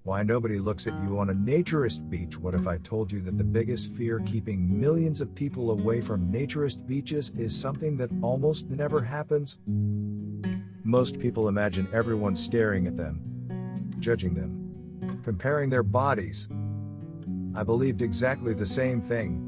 Why nobody looks at you on a naturist beach. What if I told you that the biggest fear keeping millions of people away from naturist beaches is something that almost never happens? Most people imagine everyone staring at them, judging them, comparing their bodies. I believed exactly the same thing,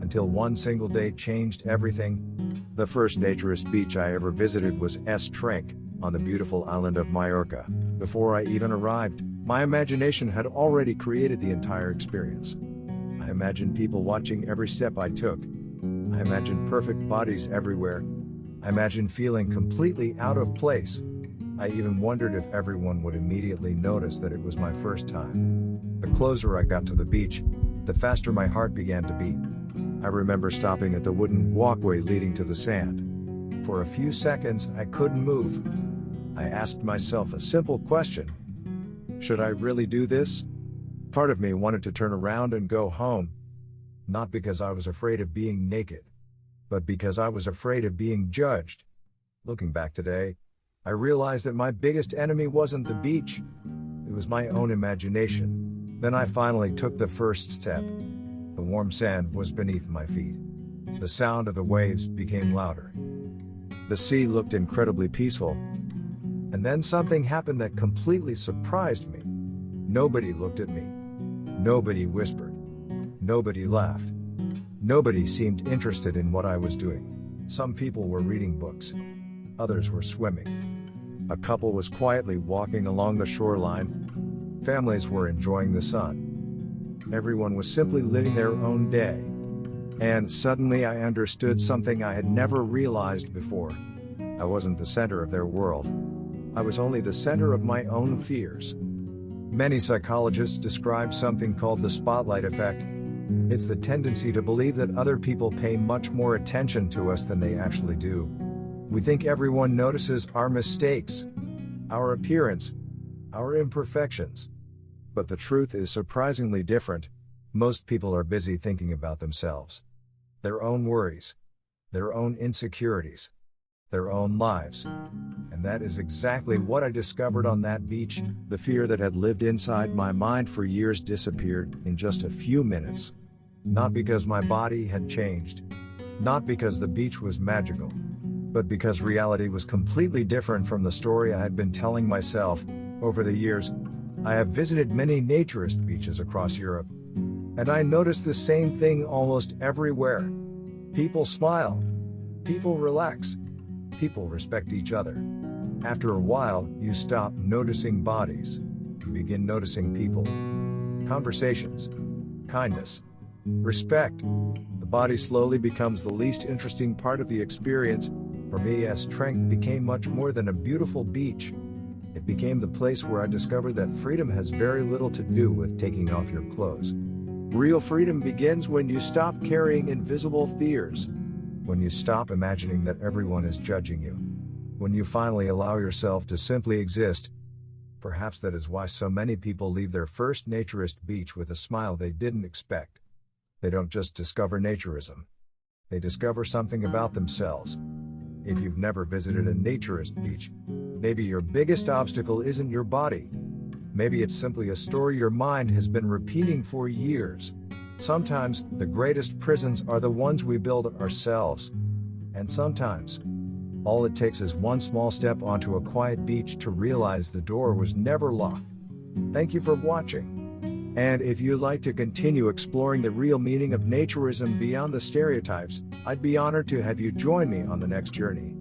until one single day changed everything. The first naturist beach I ever visited was Es Trenc, on the beautiful island of Mallorca. Before I even arrived, my imagination had already created the entire experience. I imagined people watching every step I took. I imagined perfect bodies everywhere. I imagined feeling completely out of place. I even wondered if everyone would immediately notice that it was my first time. The closer I got to the beach, the faster my heart began to beat. I remember stopping at the wooden walkway leading to the sand. For a few seconds, I couldn't move. I asked myself a simple question. Should I really do this? Part of me wanted to turn around and go home. Not because I was afraid of being naked, but because I was afraid of being judged. Looking back today, I realized that my biggest enemy wasn't the beach. It was my own imagination. Then I finally took the first step. The warm sand was beneath my feet. The sound of the waves became louder. The sea looked incredibly peaceful. And then something happened that completely surprised me. Nobody looked at me. Nobody whispered. Nobody laughed. Nobody seemed interested in what I was doing. Some people were reading books. Others were swimming. A couple was quietly walking along the shoreline. Families were enjoying the sun. Everyone was simply living their own day. And suddenly I understood something I had never realized before. I wasn't the center of their world. I was only the center of my own fears. Many psychologists describe something called the spotlight effect. It's the tendency to believe that other people pay much more attention to us than they actually do. We think everyone notices our mistakes, our appearance, our imperfections. But the truth is surprisingly different. Most people are busy thinking about themselves, their own worries, their own insecurities, their own lives. And that is exactly what I discovered on that beach. The fear that had lived inside my mind for years disappeared in just a few minutes. Not because my body had changed, not because the beach was magical, but because reality was completely different from the story I had been telling myself. Over the years, I have visited many naturist beaches across Europe, and I noticed the same thing almost everywhere. People smile, people relax, people respect each other. After a while, you stop noticing bodies. You begin noticing people, conversations, kindness, respect. The body slowly becomes the least interesting part of the experience. For me, Es Trenc became much more than a beautiful beach. It became the place where I discovered that freedom has very little to do with taking off your clothes. Real freedom begins when you stop carrying invisible fears, when you stop imagining that everyone is judging you, when you finally allow yourself to simply exist. Perhaps that is why so many people leave their first naturist beach with a smile they didn't expect. They don't just discover naturism. They discover something about themselves. If you've never visited a naturist beach, maybe your biggest obstacle isn't your body. Maybe it's simply a story your mind has been repeating for years. Sometimes, the greatest prisons are the ones we build ourselves. And sometimes, all it takes is one small step onto a quiet beach to realize the door was never locked. Thank you for watching. And if you'd like to continue exploring the real meaning of naturism beyond the stereotypes, I'd be honored to have you join me on the next journey.